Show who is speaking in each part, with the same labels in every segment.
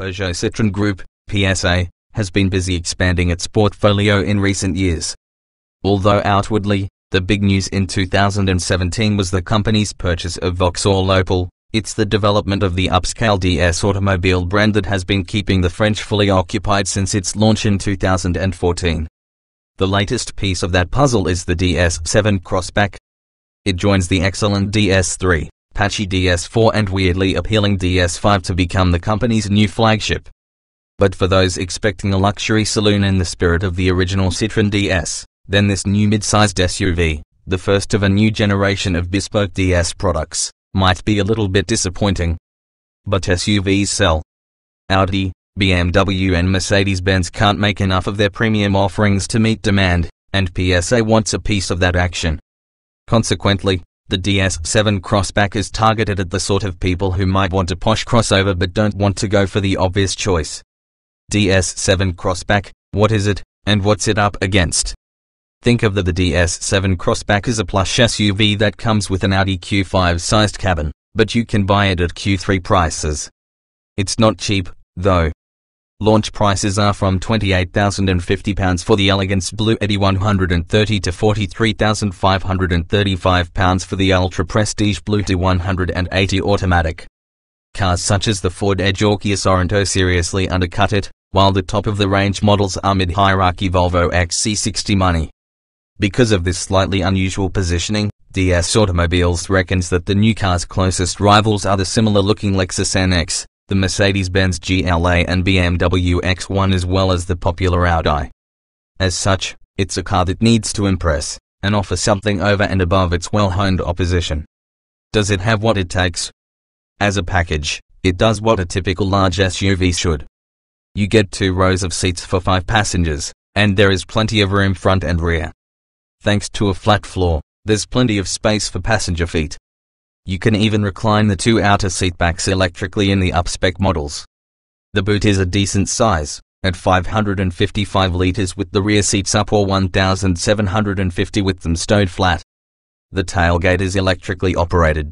Speaker 1: Peugeot Citroën Groupe PSA has been busy expanding its portfolio in recent years. Although outwardly, the big news in 2017 was the company's purchase of Vauxhall Opel, it's the development of the upscale DS automobile brand that has been keeping the French fully occupied since its launch in 2014. The latest piece of that puzzle is the DS7 Crossback. It joins the excellent DS3, patchy DS4 and weirdly appealing DS5 to become the company's new flagship. But for those expecting a luxury saloon in the spirit of the original Citroën DS, then this new mid-sized SUV, the first of a new generation of bespoke DS products, might be a little bit disappointing. But SUVs sell. Audi, BMW and Mercedes-Benz can't make enough of their premium offerings to meet demand, and PSA wants a piece of that action. Consequently, the DS7 Crossback is targeted at the sort of people who might want a posh crossover but don't want to go for the obvious choice. DS7 Crossback, what is it, and what's it up against? Think of the DS7 Crossback as a plush SUV that comes with an Audi Q5-sized cabin, but you can buy it at Q3 prices. It's not cheap, though. Launch prices are from £28,050 for the elegance Blue Eddy 130 to £43,535 for the ultra prestige Blue Eddy 180 automatic. Cars such as the Ford Edge or Kia Sorento seriously undercut it, while the top-of-the-range models are mid-hierarchy Volvo XC60 money. Because of this slightly unusual positioning, DS Automobiles reckons that the new car's closest rivals are the similar-looking Lexus NX, the Mercedes-Benz GLA and BMW X1 as well as the popular Audi. As such, it's a car that needs to impress, and offer something over and above its well-honed opposition. Does it have what it takes? As a package, it does what a typical large SUV should. You get 2 rows of seats for 5 passengers, and there is plenty of room front and rear. Thanks to a flat floor, there's plenty of space for passenger feet. You can even recline the 2 outer seatbacks electrically in the up-spec models. The boot is a decent size, at 555 litres with the rear seats up or 1,750 with them stowed flat. The tailgate is electrically operated.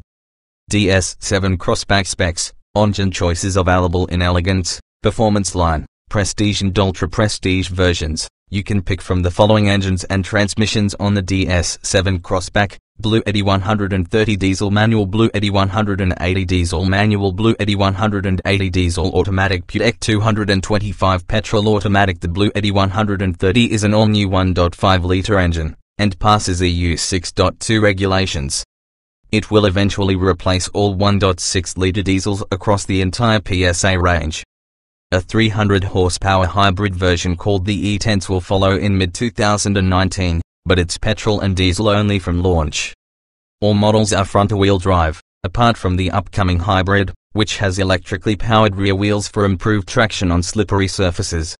Speaker 1: DS7 Crossback specs, engine choices available in elegance, performance line, prestige and ultra prestige versions. You can pick from the following engines and transmissions on the DS7 Crossback: Blue Eddy 130 diesel manual, Blue Eddy 180 diesel manual, Blue Eddy 180 diesel automatic, Peugeot 225 petrol automatic. The Blue Eddy 130 is an all-new 1.5-litre engine, and passes EU 6.2 regulations. It will eventually replace all 1.6-litre diesels across the entire PSA range. A 300-horsepower hybrid version called the E10 will follow in mid-2019, but it's petrol and diesel only from launch. All models are front-wheel drive, apart from the upcoming hybrid, which has electrically powered rear wheels for improved traction on slippery surfaces.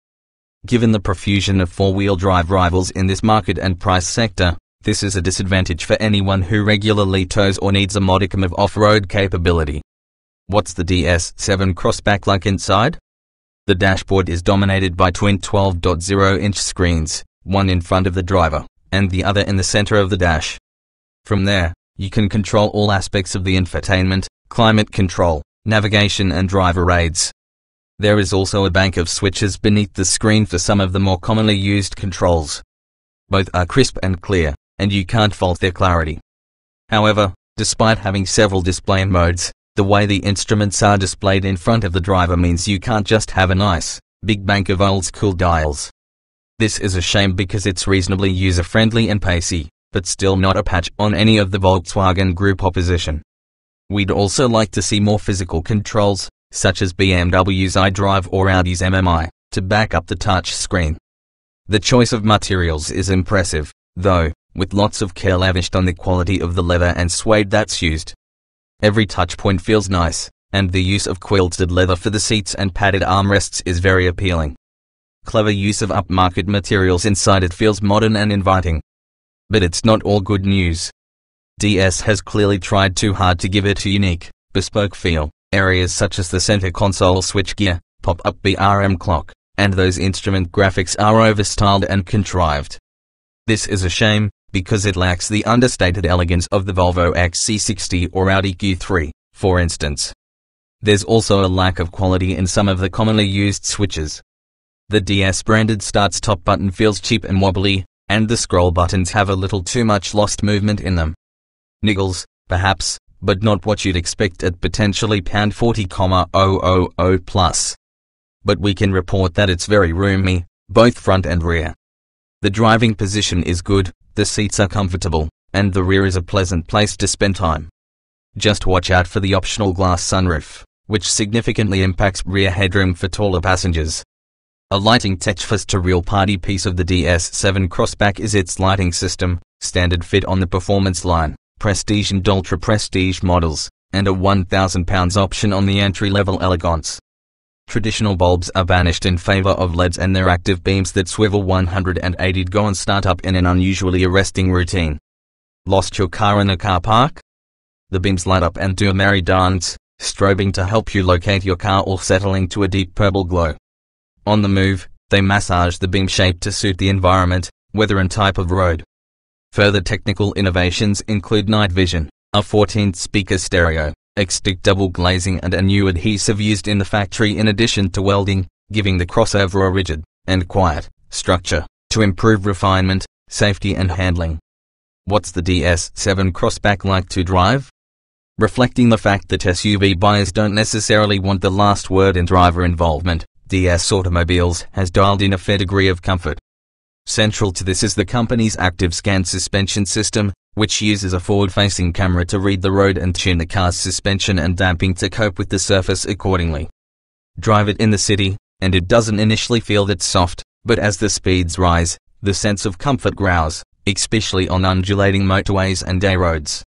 Speaker 1: Given the profusion of four-wheel drive rivals in this market and price sector, this is a disadvantage for anyone who regularly tows or needs a modicum of off-road capability. What's the DS7 Crossback like inside? The dashboard is dominated by twin 12.0-inch screens, one in front of the driver, and the other in the center of the dash. From there, you can control all aspects of the infotainment, climate control, navigation and driver aids. There is also a bank of switches beneath the screen for some of the more commonly used controls. Both are crisp and clear, and you can't fault their clarity. However, despite having several display modes, the way the instruments are displayed in front of the driver means you can't just have a nice, big bank of old-school dials. This is a shame because it's reasonably user-friendly and pacey, but still not a patch on any of the Volkswagen Group opposition. We'd also like to see more physical controls, such as BMW's iDrive or Audi's MMI, to back up the touch screen. The choice of materials is impressive, though, with lots of care lavished on the quality of the leather and suede that's used. Every touchpoint feels nice, and the use of quilted leather for the seats and padded armrests is very appealing. Clever use of upmarket materials inside it feels modern and inviting. But it's not all good news. DS has clearly tried too hard to give it a unique, bespoke feel. Areas such as the center console switchgear, pop-up BRM clock, and those instrument graphics are overstyled and contrived. This is a shame, because it lacks the understated elegance of the Volvo XC60 or Audi Q3, for instance. There's also a lack of quality in some of the commonly used switches. The DS branded start's top button feels cheap and wobbly, and the scroll buttons have a little too much lost movement in them. Niggles, perhaps, but not what you'd expect at potentially £40,000 plus. But we can report that it's very roomy, both front and rear. The driving position is good, the seats are comfortable, and the rear is a pleasant place to spend time. Just watch out for the optional glass sunroof, which significantly impacts rear headroom for taller passengers. A lighting touch to real party piece of the DS7 Crossback is its lighting system, standard fit on the performance line, prestige and ultra prestige models, and a £1,000 option on the entry-level elegance. Traditional bulbs are banished in favor of LEDs, and their active beams that swivel 180 go and start up in an unusually arresting routine. Lost your car in a car park? The beams light up and do a merry dance, strobing to help you locate your car or settling to a deep purple glow. On the move, they massage the beam shape to suit the environment, weather and type of road. Further technical innovations include night vision, a 14-speaker stereo, extic double glazing and a new adhesive used in the factory in addition to welding, giving the crossover a rigid and quiet structure to improve refinement, safety and handling. What's the DS7 Crossback like to drive? Reflecting the fact that SUV buyers don't necessarily want the last word in driver involvement, DS Automobiles has dialed in a fair degree of comfort. Central to this is the company's active scan suspension system, which uses a forward-facing camera to read the road and tune the car's suspension and damping to cope with the surface accordingly. Drive it in the city, and it doesn't initially feel that soft, but as the speeds rise, the sense of comfort grows, especially on undulating motorways and day roads.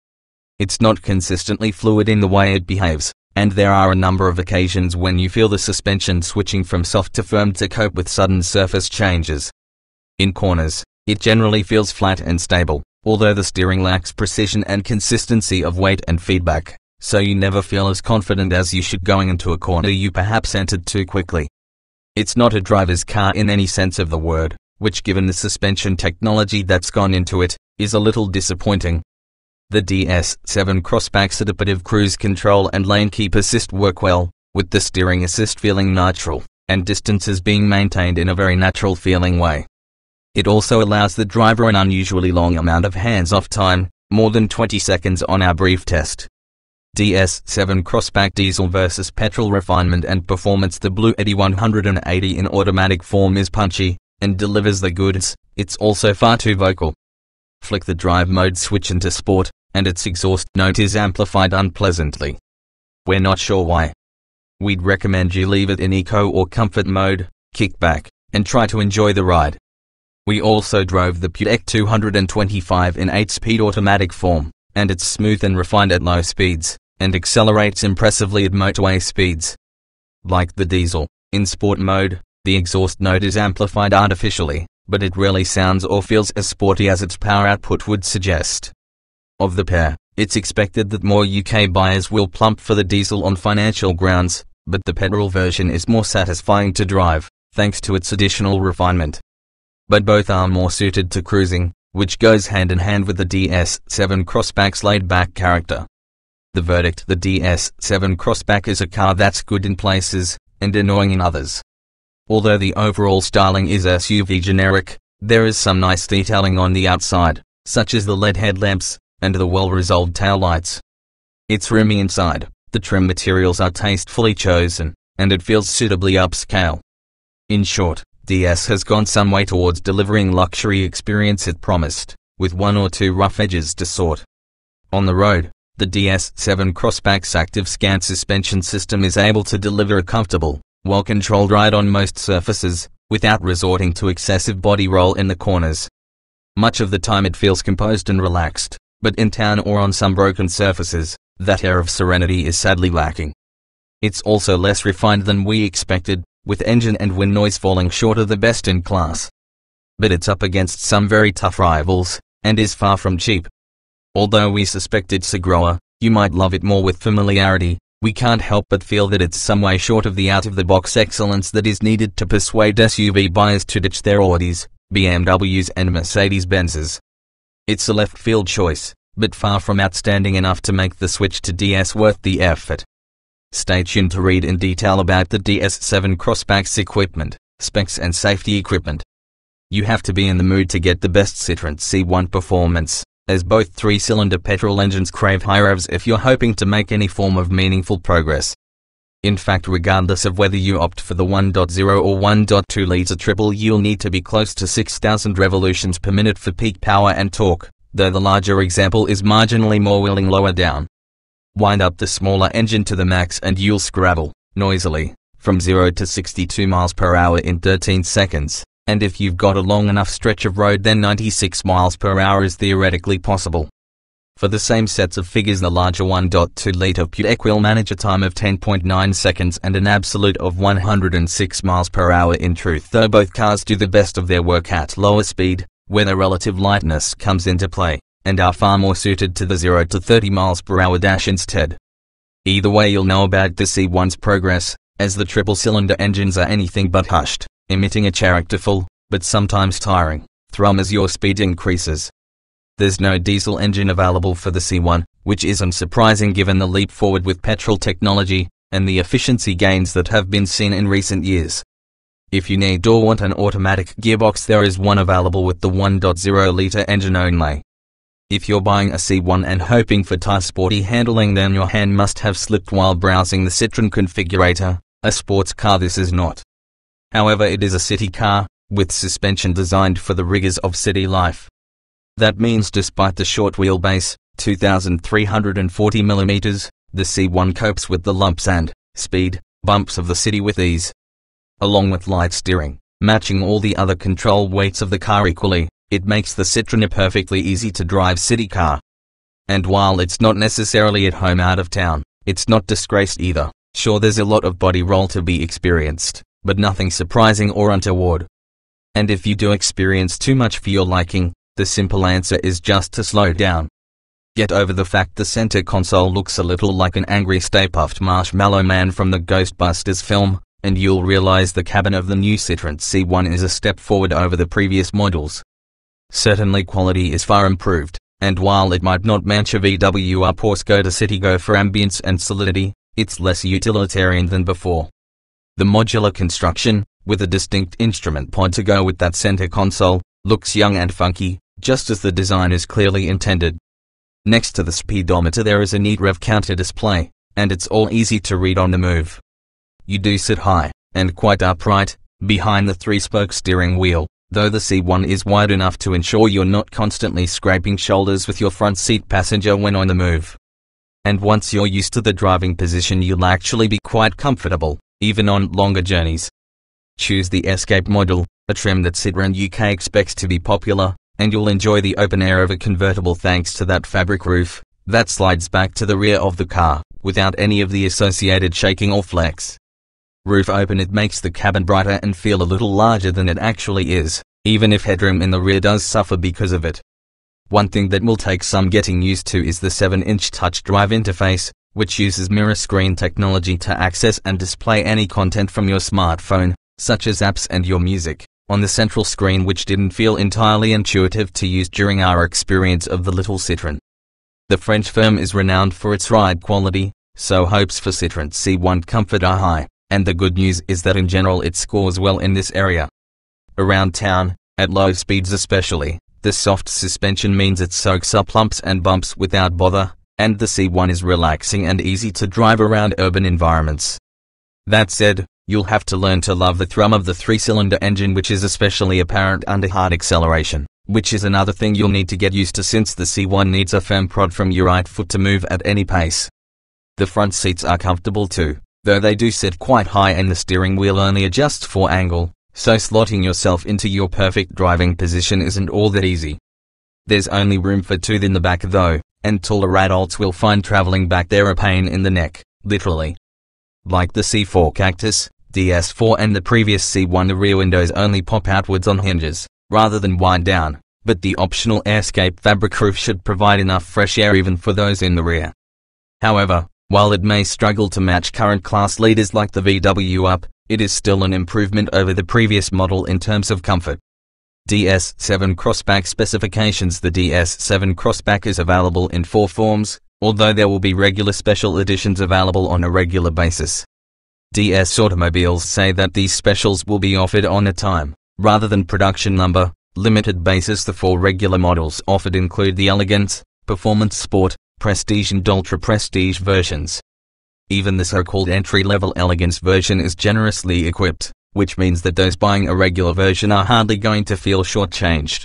Speaker 1: It's not consistently fluid in the way it behaves, and there are a number of occasions when you feel the suspension switching from soft to firm to cope with sudden surface changes. In corners, it generally feels flat and stable, although the steering lacks precision and consistency of weight and feedback, so you never feel as confident as you should going into a corner you perhaps entered too quickly. It's not a driver's car in any sense of the word, which given the suspension technology that's gone into it, is a little disappointing. The DS7 Crossback's adaptive cruise control and lane keep assist work well, with the steering assist feeling natural, and distances being maintained in a very natural feeling way. It also allows the driver an unusually long amount of hands-off time, more than 20 seconds on our brief test. DS7 Crossback diesel versus petrol refinement and performance. The Blue Eddy 180 in automatic form is punchy, and delivers the goods. It's also far too vocal. Flick the drive mode switch into sport, and its exhaust note is amplified unpleasantly. We're not sure why. We'd recommend you leave it in eco or comfort mode, kick back, and try to enjoy the ride. We also drove the Peugeot 225 in 8-speed automatic form, and it's smooth and refined at low speeds, and accelerates impressively at motorway speeds. Like the diesel, in sport mode, the exhaust note is amplified artificially, but it rarely sounds or feels as sporty as its power output would suggest. Of the pair, it's expected that more UK buyers will plump for the diesel on financial grounds, but the petrol version is more satisfying to drive, thanks to its additional refinement. But both are more suited to cruising, which goes hand in hand with the DS7 Crossback's laid-back character. The verdict: the DS7 Crossback is a car that's good in places, and annoying in others. Although the overall styling is SUV generic, there is some nice detailing on the outside, such as the LED headlamps, and the well-resolved taillights. It's roomy inside, the trim materials are tastefully chosen, and it feels suitably upscale. In short, DS has gone some way towards delivering luxury experience it promised, with one or two rough edges to sort. On the road, the DS7 Crossback's active scan suspension system is able to deliver a comfortable, well-controlled ride on most surfaces, without resorting to excessive body roll in the corners. Much of the time it feels composed and relaxed, but in town or on some broken surfaces, that air of serenity is sadly lacking. It's also less refined than we expected, with engine and wind noise falling short of the best in class. But it's up against some very tough rivals, and is far from cheap. Although we suspect it's a grower, you might love it more with familiarity, we can't help but feel that it's some way short of the out-of-the-box excellence that is needed to persuade SUV buyers to ditch their Audis, BMWs and Mercedes-Benzes. It's a left-field choice, but far from outstanding enough to make the switch to DS worth the effort. Stay tuned to read in detail about the DS7 Crossback's equipment, specs and safety equipment. You have to be in the mood to get the best Citroen C1 performance, as both 3-cylinder petrol engines crave high revs if you're hoping to make any form of meaningful progress. In fact, regardless of whether you opt for the 1.0 or 1.2-litre triple, you'll need to be close to 6,000 revolutions per minute for peak power and torque, though the larger example is marginally more willing lower down. Wind up the smaller engine to the max and you'll scrabble, noisily, from 0 to 62 miles per hour in 13 seconds, and if you've got a long enough stretch of road then 96 miles per hour is theoretically possible. For the same sets of figures, the larger 1.2-litre Peugeot will manage a time of 10.9 seconds and an absolute of 106 miles per hour in truth, though both cars do the best of their work at lower speed, where the relative lightness comes into play, and are far more suited to the 0 to 30 miles per hour dash instead. Either way, you'll know about the C1's progress, as the triple-cylinder engines are anything but hushed, emitting a characterful, but sometimes tiring, thrum as your speed increases. There's no diesel engine available for the C1, which isn't surprising given the leap forward with petrol technology, and the efficiency gains that have been seen in recent years. If you need or want an automatic gearbox, there is one available with the 1.0-litre engine only. If you're buying a C1 and hoping for tight sporty handling, then your hand must have slipped while browsing the Citroen configurator. A sports car this is not. However, it is a city car, with suspension designed for the rigors of city life. That means despite the short wheelbase, 2,340mm, the C1 copes with the lumps and speed bumps of the city with ease. Along with light steering, matching all the other control weights of the car equally, it makes the Citroen a perfectly easy to drive city car. And while it's not necessarily at home out of town, it's not disgraced either. Sure, there's a lot of body roll to be experienced, but nothing surprising or untoward. And if you do experience too much for your liking, the simple answer is just to slow down. Get over the fact the center console looks a little like an angry Stay Puft Marshmallow Man from the Ghostbusters film, and you'll realize the cabin of the new Citroen C1 is a step forward over the previous models. Certainly quality is far improved, and while it might not match a VW up or Skoda Citigo for ambience and solidity, it's less utilitarian than before. The modular construction, with a distinct instrument pod to go with that center console, looks young and funky, just as the design is clearly intended. Next to the speedometer there is a neat rev counter display, and it's all easy to read on the move. You do sit high, and quite upright, behind the 3-spoke steering wheel, though the C1 is wide enough to ensure you're not constantly scraping shoulders with your front seat passenger when on the move. And once you're used to the driving position, you'll actually be quite comfortable, even on longer journeys. Choose the Escape model, a trim that Citroen UK expects to be popular, and you'll enjoy the open air of a convertible thanks to that fabric roof that slides back to the rear of the car, without any of the associated shaking or flex. Roof open, it makes the cabin brighter and feel a little larger than it actually is, even if headroom in the rear does suffer because of it. One thing that will take some getting used to is the 7-inch touch drive interface, which uses mirror screen technology to access and display any content from your smartphone, such as apps and your music, on the central screen, which didn't feel entirely intuitive to use during our experience of the little Citroen. The French firm is renowned for its ride quality, so hopes for Citroen C1 comfort are high, and the good news is that in general it scores well in this area. Around town, at low speeds especially, the soft suspension means it soaks up lumps and bumps without bother, and the C1 is relaxing and easy to drive around urban environments. That said, you'll have to learn to love the thrum of the 3-cylinder engine, which is especially apparent under hard acceleration, which is another thing you'll need to get used to since the C1 needs a firm prod from your right foot to move at any pace. The front seats are comfortable too, though they do sit quite high and the steering wheel only adjusts for angle, so slotting yourself into your perfect driving position isn't all that easy. There's only room for 2 in the back though, and taller adults will find traveling back there a pain in the neck, literally. Like the C4 Cactus, DS4 and the previous C1, the rear windows only pop outwards on hinges, rather than wind down, but the optional Airscape fabric roof should provide enough fresh air even for those in the rear. However, while it may struggle to match current class leaders like the VW Up, it is still an improvement over the previous model in terms of comfort. DS7 Crossback specifications. The DS7 Crossback is available in 4 forms: although there will be regular special editions available on a regular basis. DS Automobiles say that these specials will be offered on a time, rather than production number, limited basis. The 4 regular models offered include the Elegance, Performance Sport, Prestige and Ultra Prestige versions. Even the so-called entry-level Elegance version is generously equipped, which means that those buying a regular version are hardly going to feel shortchanged.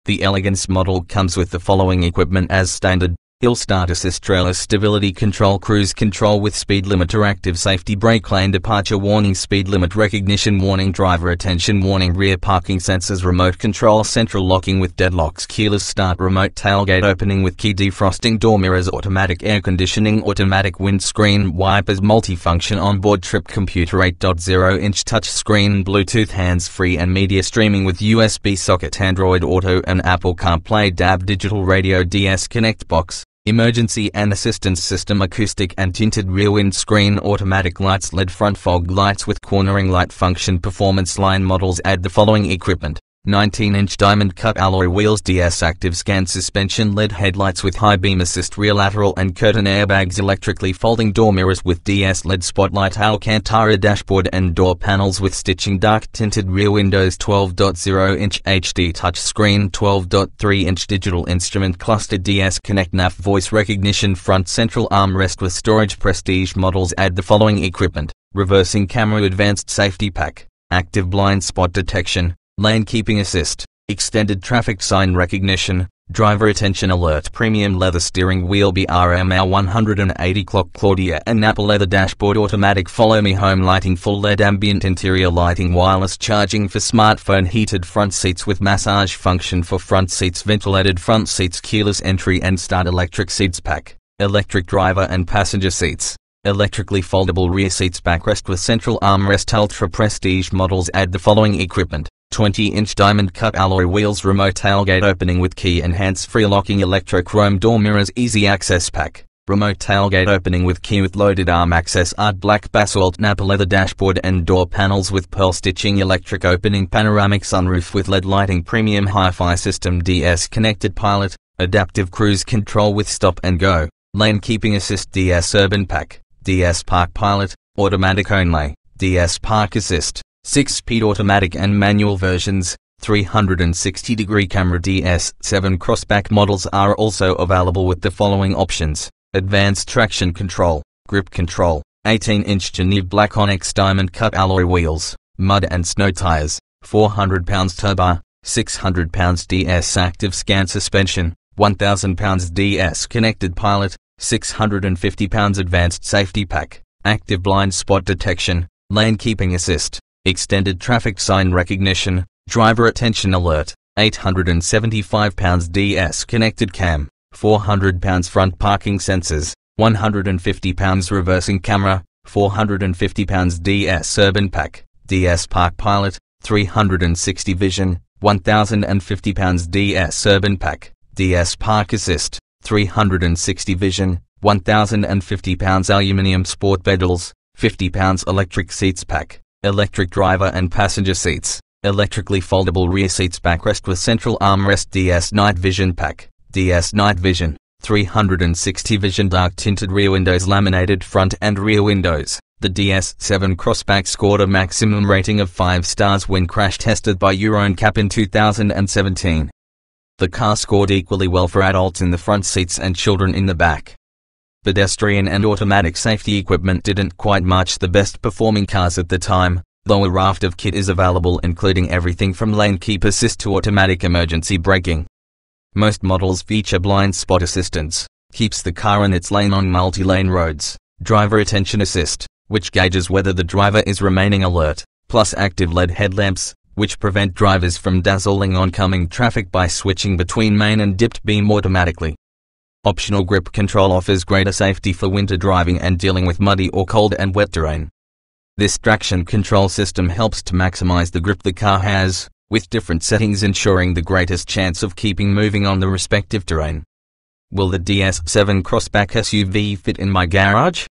Speaker 1: The Elegance model comes with the following equipment as standard: Hill Start Assist, Trailer Stability Control, Cruise Control with Speed Limiter, Active Safety Brake Lane Departure Warning, Speed Limit Recognition Warning, Driver Attention Warning, Rear Parking Sensors, Remote Control, Central Locking with Deadlocks, Keyless Start, Remote Tailgate Opening with Key, Defrosting Door Mirrors, Automatic Air Conditioning, Automatic Windscreen Wipers, Multifunction Onboard Trip Computer, 8.0-inch touchscreen, Bluetooth hands-free and media streaming with USB socket, Android Auto and Apple CarPlay, DAB, Digital Radio, DS Connect Box, Emergency and Assistance System, Acoustic and Tinted Rear Windscreen, Automatic Lights, LED Front Fog Lights with Cornering Light Function. Performance line models add the following equipment: 19-inch diamond cut alloy wheels, DS Active Scan Suspension, LED headlights with high beam assist, rear lateral and curtain airbags, electrically folding door mirrors with DS LED spotlight, Alcantara dashboard and door panels with stitching, dark tinted rear windows, 12.0-inch HD touchscreen, 12.3-inch digital instrument cluster, DS Connect nav, voice recognition, front central armrest with storage. Prestige models add the following equipment: reversing camera, advanced safety pack, active blind spot detection, lane keeping assist, extended traffic sign recognition, driver attention alert, premium leather steering wheel, BRMR 180 clock, Claudia and Napa leather dashboard, automatic follow me home lighting, full LED ambient interior lighting, wireless charging for smartphone, heated front seats with massage function for front seats, ventilated front seats, keyless entry and start, electric seats pack, electric driver and passenger seats, electrically foldable rear seats, backrest with central armrest. Ultra Prestige models add the following equipment: 20-inch diamond cut alloy wheels, remote tailgate opening with key and hands-free locking, electrochrome door mirrors, easy access pack, remote tailgate opening with key with loaded arm access, art black basalt Napa leather dashboard and door panels with pearl stitching, electric opening, panoramic sunroof with LED lighting, premium hi-fi system, DS connected pilot, adaptive cruise control with stop and go, lane keeping assist, DS urban pack, DS park pilot, automatic only, DS park assist, 6-speed automatic and manual versions, 360-degree camera. DS7 Crossback models are also available with the following options: advanced traction control, grip control, 18-inch Geneva black onyx diamond cut alloy wheels, mud and snow tires, 400 pounds tow bar, 600 pounds DS active scan suspension, 1000 pounds DS connected pilot, 650 pounds advanced safety pack, active blind spot detection, lane keeping assist, extended traffic sign recognition, driver attention alert, 875 pounds DS connected cam, 400 pounds front parking sensors, 150 pounds reversing camera, 450 pounds DS urban pack, DS park pilot, 360 vision, 1050 pounds DS urban pack, DS park assist, 360 vision, 1050 pounds aluminium sport pedals, 50 pounds electric seats pack, electric driver and passenger seats, electrically foldable rear seats, backrest with central armrest, DS night vision pack, DS night vision, 360 vision, dark tinted rear windows, laminated front and rear windows. The DS7 Crossback scored a maximum rating of 5 stars when crash tested by Euro NCAP in 2017. The car scored equally well for adults in the front seats and children in the back. Pedestrian and automatic safety equipment didn't quite match the best performing cars at the time, though a raft of kit is available including everything from lane keep assist to automatic emergency braking. Most models feature blind spot assistance, keeps the car in its lane on multi-lane roads, driver attention assist, which gauges whether the driver is remaining alert, plus active LED headlamps, which prevent drivers from dazzling oncoming traffic by switching between main and dipped beam automatically. Optional grip control offers greater safety for winter driving and dealing with muddy or cold and wet terrain. This traction control system helps to maximize the grip the car has, with different settings ensuring the greatest chance of keeping moving on the respective terrain. Will the DS7 Crossback SUV fit in my garage?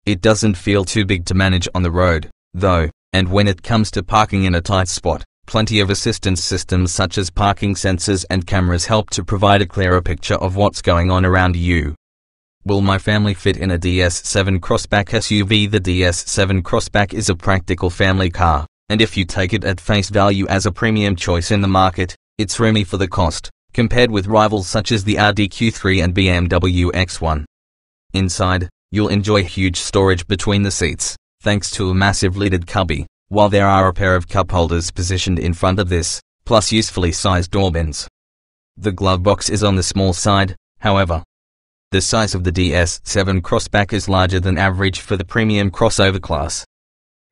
Speaker 1: It doesn't feel too big to manage on the road, though, and when it comes to parking in a tight spot, plenty of assistance systems such as parking sensors and cameras help to provide a clearer picture of what's going on around you. Will my family fit in a DS7 Crossback SUV? The DS7 Crossback is a practical family car, and if you take it at face value as a premium choice in the market, it's roomy for the cost, compared with rivals such as the Audi Q3 and BMW X1. Inside, you'll enjoy huge storage between the seats, thanks to a massive lidded cubby, while there are a pair of cup holders positioned in front of this, plus usefully sized door bins. The glove box is on the small side, however. The size of the DS7 Crossback is larger than average for the premium crossover class.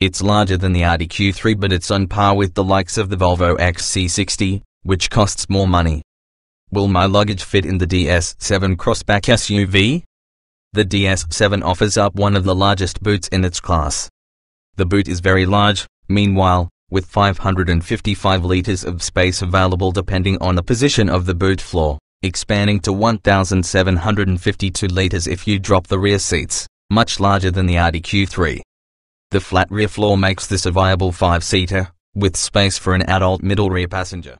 Speaker 1: It's larger than the Audi Q3, but it's on par with the likes of the Volvo XC60, which costs more money. Will my luggage fit in the DS7 Crossback SUV? The DS7 offers up one of the largest boots in its class. The boot is very large, meanwhile, with 555 liters of space available depending on the position of the boot floor, expanding to 1,752 liters if you drop the rear seats, much larger than the Audi Q3. The flat rear floor makes this a viable 5-seater, with space for an adult middle rear passenger.